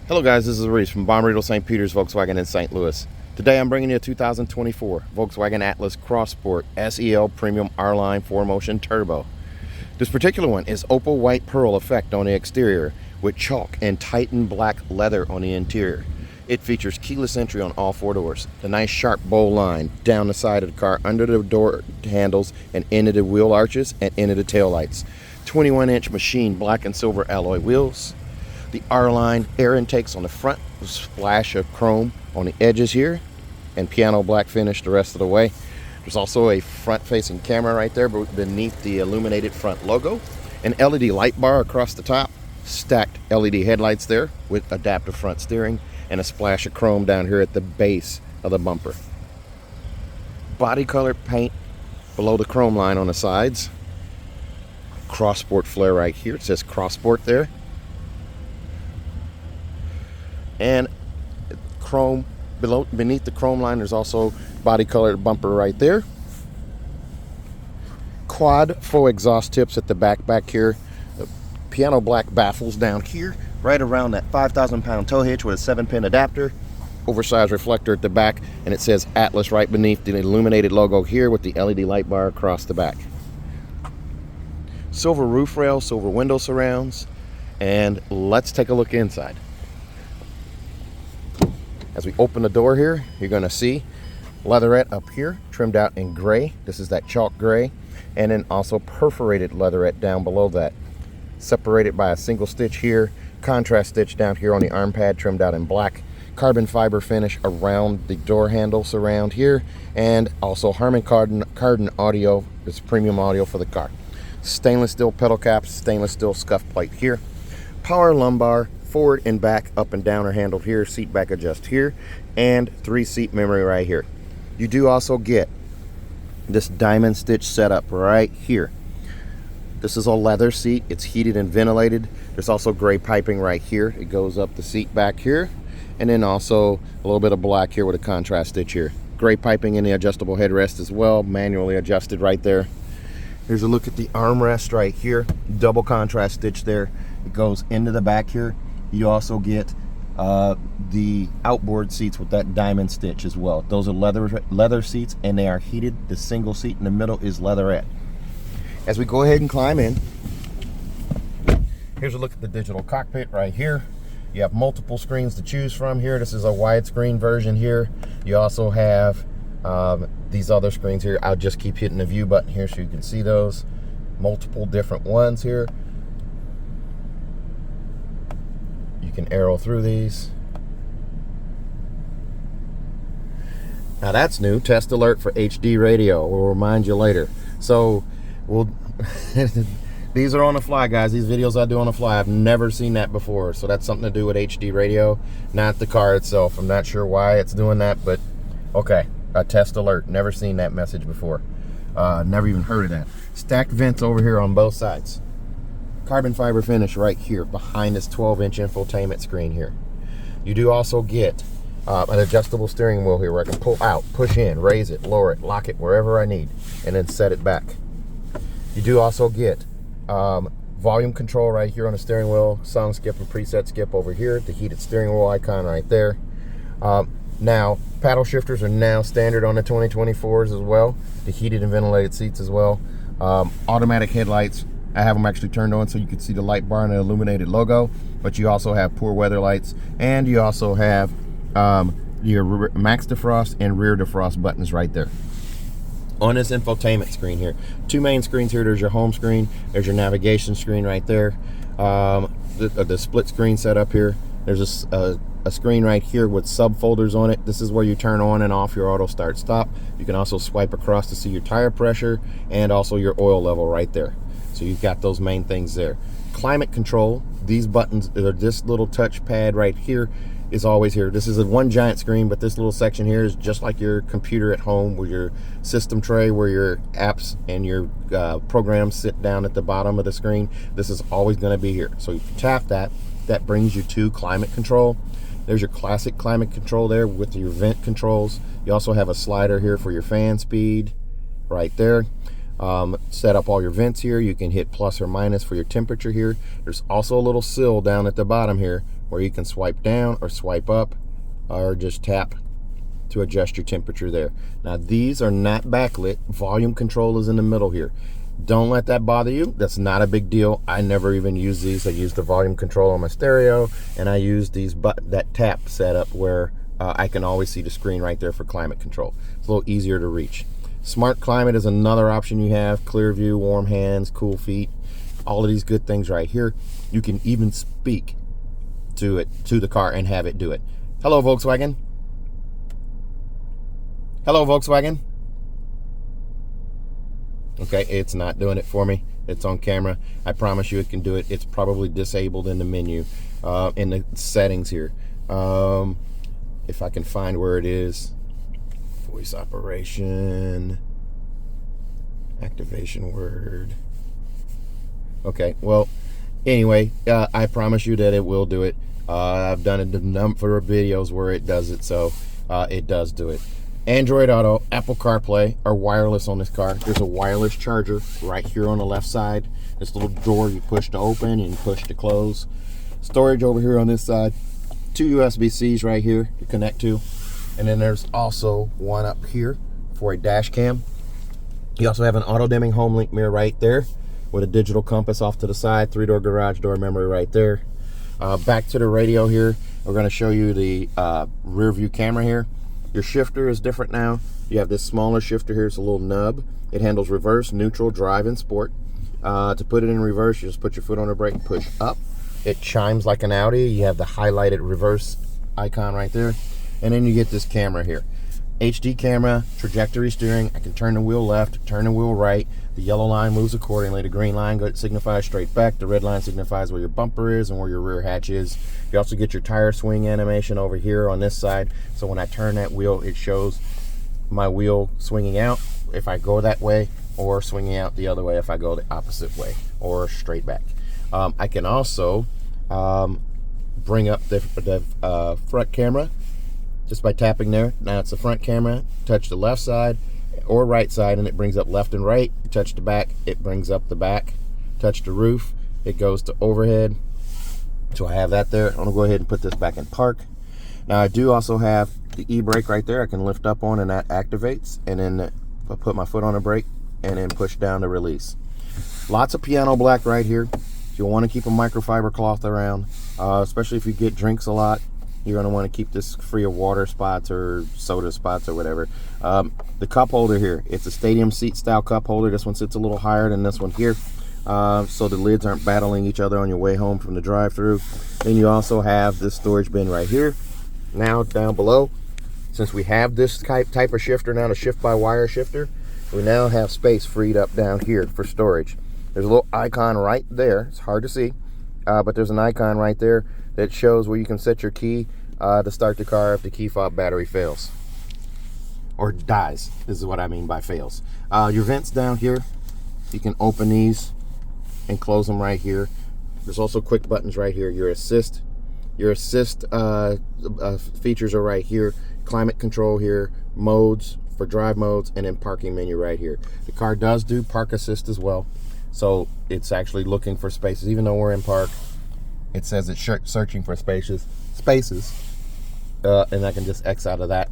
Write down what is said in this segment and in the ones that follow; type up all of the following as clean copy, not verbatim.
Hello guys, this is Reese from Bommarito St. Peter's Volkswagen in St. Louis. Today I'm bringing you a 2024 Volkswagen Atlas Crossport SEL Premium R-Line 4Motion Turbo. This particular one is opal white pearl effect on the exterior with chalk and Titan black leather on the interior. It features keyless entry on all four doors, the nice sharp bowl line down the side of the car under the door handles and into the wheel arches and into the tail lights. 21-inch machined black and silver alloy wheels. The R-Line air intakes on the front, a splash of chrome on the edges here, and piano black finish the rest of the way. There's also a front-facing camera right there beneath the illuminated front logo, an LED light bar across the top, stacked LED headlights there with adaptive front steering, and a splash of chrome down here at the base of the bumper. Body color paint below the chrome line on the sides. Crossport flare right here. It says Crossport there. And chrome beneath the chrome line, there's also body colored bumper right there. Quad faux exhaust tips at the back here. The piano black baffles down here, right around that 5,000-pound tow hitch with a 7-pin adapter. Oversized reflector at the back, and it says Atlas right beneath the illuminated logo here with the LED light bar across the back. Silver roof rail, silver window surrounds, and let's take a look inside. As we open the door here, you're going to see leatherette up here, trimmed out in gray. This is that chalk gray. And then also perforated leatherette down below that. Separated by a single stitch here, contrast stitch down here on the arm pad, trimmed out in black. Carbon fiber finish around the door handle surround here. And also Harman Kardon audio, it's premium audio for the car. Stainless steel pedal caps, stainless steel scuff plate here. Power lumbar. Forward and back, up and down are handled here, seat back adjust here, and 3-seat memory right here. You do also get this diamond stitch setup right here. This is a leather seat. It's heated and ventilated. There's also gray piping right here. It goes up the seat back here, and then also a little bit of black here with a contrast stitch here. Gray piping in the adjustable headrest as well, manually adjusted right there. Here's a look at the armrest right here. Double contrast stitch there. It goes into the back here. You also get the outboard seats with that diamond stitch as well. Those are leather seats, and they are heated. The single seat in the middle is leatherette. As we go ahead and climb in, here's a look at the digital cockpit right here. You have multiple screens to choose from here. This is a widescreen version here. You also have these other screens here. I'll just keep hitting the view button here so you can see those. Multiple different ones here. You can arrow through these. Now that's new. Test alert for HD radio. We'll remind you later. So these are on the fly, guys. These videos I do on the fly. I've never seen that before. So that's something to do with HD radio, not the car itself. I'm not sure why it's doing that, but okay. A test alert. Never seen that message before. Never even heard of that. Stacked vents over here on both sides. Carbon fiber finish right here behind this 12-inch infotainment screen here. You do also get an adjustable steering wheel here where I can pull out, push in, raise it, lower it, lock it wherever I need, and then set it back. You do also get volume control right here on the steering wheel, song skip and preset skip over here, the heated steering wheel icon right there. Now, paddle shifters are now standard on the 2024s as well, the heated and ventilated seats as well. Automatic headlights. I have them actually turned on so you can see the light bar and the illuminated logo, but you also have poor weather lights, and you also have your max defrost and rear defrost buttons right there. On this infotainment screen here, two main screens here. There's your home screen, there's your navigation screen right there. The split screen setup here. There's a screen right here with subfolders on it. This is where you turn on and off your auto start stop. You can also swipe across to see your tire pressure and also your oil level right there. So you've got those main things there. Climate control, these buttons, this little touch pad right here is always here. This is a one giant screen, but this little section here is just like your computer at home with your system tray where your apps and your programs sit down at the bottom of the screen. This is always going to be here. So if you tap that, that brings you to climate control. There's your classic climate control there with your vent controls. You also have a slider here for your fan speed right there. Set up all your vents here. You can hit plus or minus for your temperature here. There's also a little sill down at the bottom here where you can swipe down or swipe up or just tap to adjust your temperature there. Now these are not backlit. Volume control is in the middle here. Don't let that bother you. That's not a big deal. I never even use these. I use the volume control on my stereo, and I use these that tap setup where I can always see the screen right there for climate control. It's a little easier to reach. Smart climate is another option you have. Clear view, warm hands, cool feet, all of these good things right here. You can even speak to the car and have it do it. Hello, Volkswagen. Hello, Volkswagen. Okay, it's not doing it for me. It's on camera. I promise you it can do it. It's probably disabled in the menu, in the settings here. If I can find where it is. Voice operation. Activation word. Okay, well, anyway, I promise you that it will do it. I've done a number of videos where it does it, so it does do it. Android Auto, Apple CarPlay are wireless on this car. There's a wireless charger right here on the left side. This little door you push to open and you push to close. Storage over here on this side. 2 USB-Cs right here to connect to. And then there's also one up here for a dash cam. You also have an auto-dimming home link mirror right there with a digital compass off to the side, 3-door garage door memory right there. Back to the radio here. We're going to show you the rear view camera here. Your shifter is different now. You have this smaller shifter here. It's a little nub. It handles reverse, neutral, drive, and sport. To put it in reverse, you just put your foot on the brake and push up. It chimes like an Audi. You have the highlighted reverse icon right there. And then you get this camera here. HD camera, trajectory steering. I can turn the wheel left, turn the wheel right. The yellow line moves accordingly. The green line signifies straight back. The red line signifies where your bumper is and where your rear hatch is. You also get your tire swing animation over here on this side. So when I turn that wheel, it shows my wheel swinging out if I go that way, or swinging out the other way if I go the opposite way, or straight back. I can also bring up the front camera just by tapping there. Now it's the front camera. Touch the left side or right side and it brings up left and right. Touch the back, it brings up the back. Touch the roof, it goes to overhead. So I have that there. I'm gonna go ahead and put this back in park. Now I do also have the e-brake right there. I can lift up on and that activates, and then I put my foot on the brake and then push down to release. Lots of piano black right here. You'll want to keep a microfiber cloth around, especially if you get drinks a lot. You're going to want to keep this free of water spots or soda spots or whatever. The cup holder here, it's a stadium seat style cup holder. This one sits a little higher than this one here, so the lids aren't battling each other on your way home from the drive-thru. Then you also have this storage bin right here. Now down below, since we have this type of shifter now, the shift by wire shifter, we now have space freed up down here for storage. There's a little icon right there. It's hard to see, but there's an icon right there that shows where you can set your key to start the car if the key fob battery fails or dies. This is what I mean by fails. Your vents down here, you can open these and close them right here. There's also quick buttons right here. Your assist features are right here. Climate control here, modes for drive modes, and then parking menu right here. The car does do park assist as well, so it's actually looking for spaces. Even though we're in park, it says it's searching for spaces, and I can just X out of that.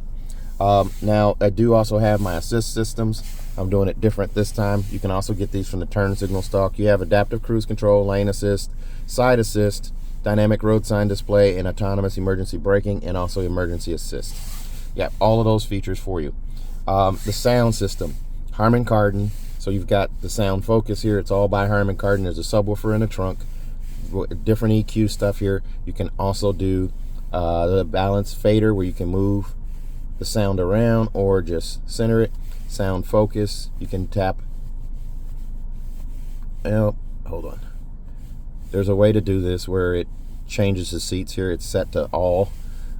Now I do also have my assist systems. I'm doing it different this time. You can also get these from the turn signal stock. You have adaptive cruise control, lane assist, side assist, dynamic road sign display, and autonomous emergency braking, and also emergency assist. Yeah, all of those features for you. The sound system, Harman Kardon. So you've got the sound focus here. It's all by Harman Kardon. There's a subwoofer in the trunk, different EQ stuff here. You can also do the balance fader where you can move the sound around or just center it. Sound focus, you can tap. Oh, hold on. There's a way to do this where it changes the seats here. It's set to all.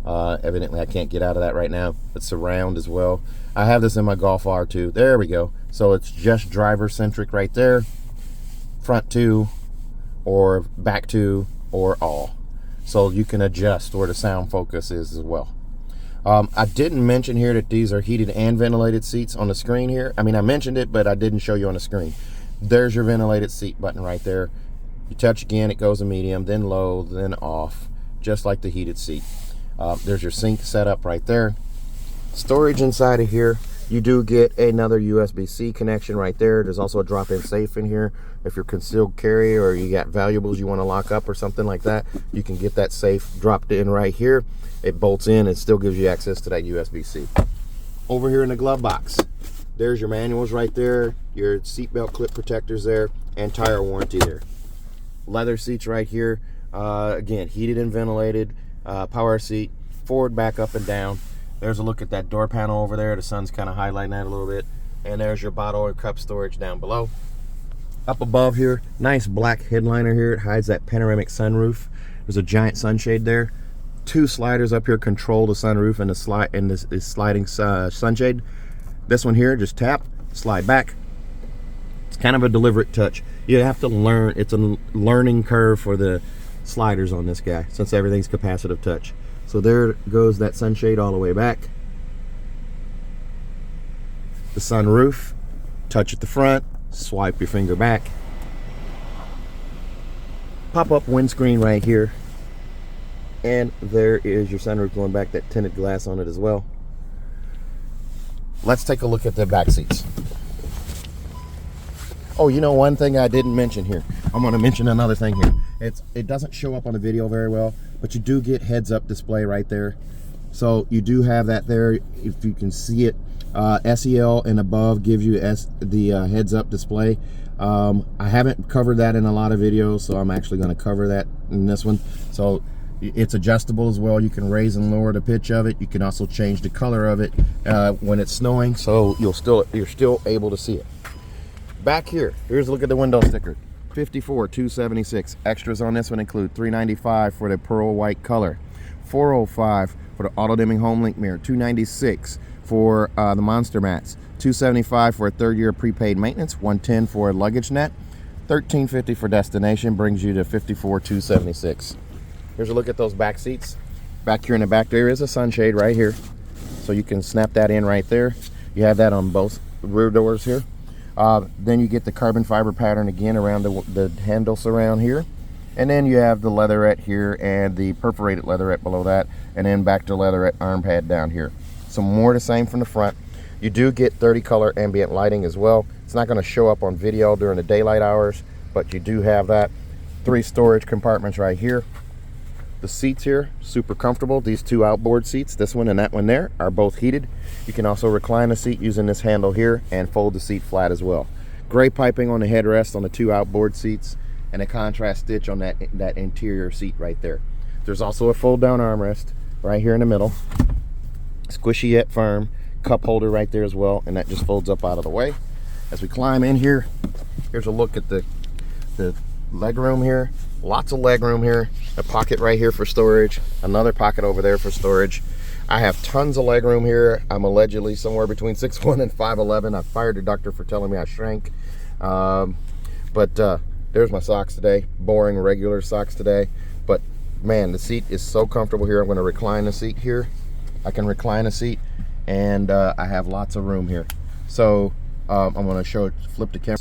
Evidently I can't get out of that right now. It's surround as well. I have this in my Golf R2. There we go. So it's just driver centric right there. Front to, or back to, or all. So you can adjust where the sound focus is as well. I didn't mention here that these are heated and ventilated seats on the screen here. I mean, I mentioned it, but I didn't show you on the screen. There's your ventilated seat button right there. You touch again, it goes to medium, then low, then off, just like the heated seat. There's your sync setup right there. Storage inside of here. You do get another USB-C connection right there. There's also a drop-in safe in here. If you're concealed carry or you got valuables you want to lock up or something like that, you can get that safe dropped in right here. It bolts in and still gives you access to that USB-C. Over here in the glove box, there's your manuals right there, your seatbelt clip protectors there, and tire warranty there. Leather seats right here. Again, heated and ventilated, power seat, forward, back, up, and down. There's a look at that door panel over there. The sun's kind of highlighting that a little bit. And there's your bottle or cup storage down below. Up above here, nice black headliner here. It hides that panoramic sunroof. There's a giant sunshade there. 2 sliders up here control the sunroof and the sliding sunshade. This one here, just tap, slide back. It's kind of a deliberate touch. You have to learn. It's a learning curve for the sliders on this guy, since everything's capacitive touch. So there goes that sunshade all the way back. The sunroof, touch at the front, swipe your finger back. Pop-up windscreen right here. And there is your sunroof going back, that tinted glass on it as well. Let's take a look at the back seats. Oh, you know, one thing I didn't mention here. I'm going to mention another thing here. It doesn't show up on the video very well, but you do get heads-up display right there. So you do have that there. If you can see it, SEL and above gives you the heads-up display. I haven't covered that in a lot of videos, so I'm actually going to cover that in this one. So it's adjustable as well. You can raise and lower the pitch of it. You can also change the color of it when it's snowing, so you're still able to see it. Back here, here's a look at the window sticker. 54,276. Extras on this one include $395 for the pearl white color, $405 for the auto dimming home link mirror, $296 for the monster mats, $275 for a 3rd year prepaid maintenance, $110 for a luggage net, $1350 for destination, brings you to $54,276. Here's a look at those back seats. Back here in the back there is a sunshade right here, so you can snap that in right there. You have that on both rear doors here. Then you get the carbon fiber pattern again around the handle surround here. And then you have the leatherette here and the perforated leatherette below that. And then back to leatherette arm pad down here. So more the same from the front. You do get 30 color ambient lighting as well. It's not going to show up on video during the daylight hours, but you do have that. 3 storage compartments right here. The seats here, super comfortable. These 2 outboard seats, this one and that one there, are both heated. You can also recline the seat using this handle here and fold the seat flat as well. Gray piping on the headrest on the 2 outboard seats and a contrast stitch on that interior seat right there. There's also a fold down armrest right here in the middle. Squishy yet firm. Cup holder right there as well, and that just folds up out of the way. As we climb in here, here's a look at the leg room here. Lots of leg room here. A pocket right here for storage, another pocket over there for storage. I have tons of leg room here. I'm allegedly somewhere between 6'1" and 5'11". I fired the doctor for telling me I shrank. There's my socks today. Boring regular socks today, but man, the seat is so comfortable here. I'm going to recline the seat here. I can recline a seat, and I have lots of room here. So I'm going to flip the camera.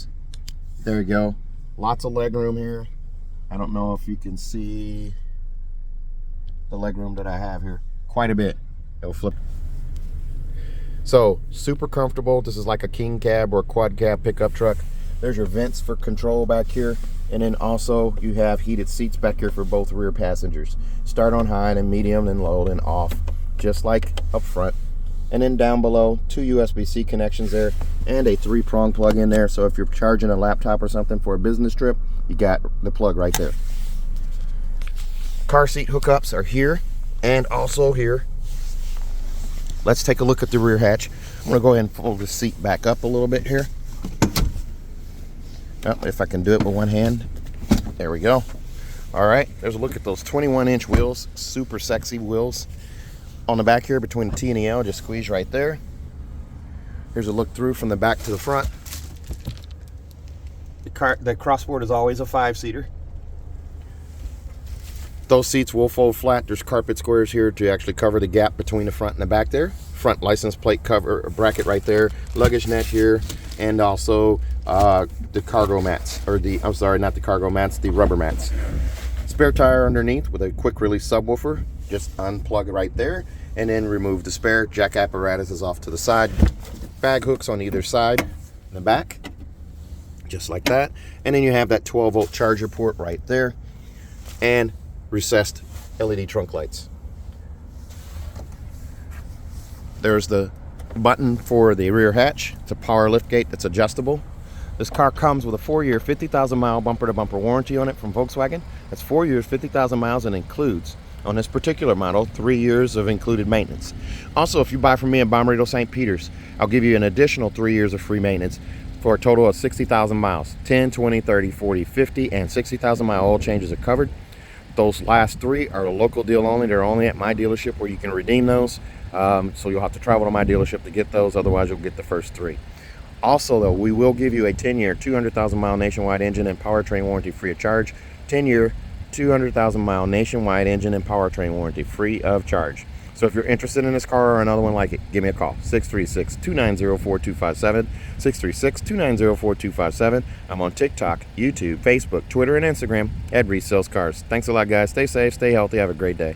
There we go. Lots of leg room here. I don't know if you can see the leg room that I have here. Quite a bit. It'll flip. So super comfortable. This is like a king cab or quad cab pickup truck. There's your vents for control back here. And then also you have heated seats back here for both rear passengers. Start on high, and medium, and low, and off, just like up front. And then down below, 2 USB-C connections there and a 3-prong plug in there. So if you're charging a laptop or something for a business trip, you got the plug right there. Car seat hookups are here and also here. Let's take a look at the rear hatch. I'm gonna go ahead and fold the seat back up a little bit here. Oh, if I can do it with one hand. There we go. All right, there's a look at those 21-inch wheels, super sexy wheels. On the back here between the T and the L, just squeeze right there. Here's a look through from the back to the front. The crossboard is always a 5-seater. Those seats will fold flat. There's carpet squares here to actually cover the gap between the front and the back there. Front license plate cover bracket right there, luggage net here, and also the cargo mats, or the, I'm sorry, not the cargo mats, the rubber mats. Spare tire underneath with a quick release subwoofer. Just unplug it right there and then remove the spare. Jack apparatus is off to the side. Bag hooks on either side in the back, just like that. And then you have that 12-volt charger port right there, and recessed LED trunk lights. There's the button for the rear hatch. It's a power lift gate that's adjustable. This car comes with a 4-year, 50,000-mile bumper-to-bumper warranty on it from Volkswagen. That's 4 years, 50,000 miles, and includes, on this particular model, 3 years of included maintenance. Also, if you buy from me in Bommarito, St. Peters, I'll give you an additional 3 years of free maintenance for a total of 60,000 miles. 10, 20, 30, 40, 50, and 60,000-mile oil changes are covered. Those last 3 are a local deal only. They're only at my dealership where you can redeem those. So you'll have to travel to my dealership to get those. Otherwise, you'll get the first 3. Also, though, we will give you a 10-year, 200,000-mile nationwide engine and powertrain warranty free of charge. 10-year, 200,000-mile nationwide engine and powertrain warranty free of charge. So if you're interested in this car or another one like it, give me a call. 636-290-4257. 636-290-4257. I'm on TikTok, YouTube, Facebook, Twitter, and Instagram at Reese Sells Cars. Thanks a lot, guys. Stay safe, stay healthy. Have a great day.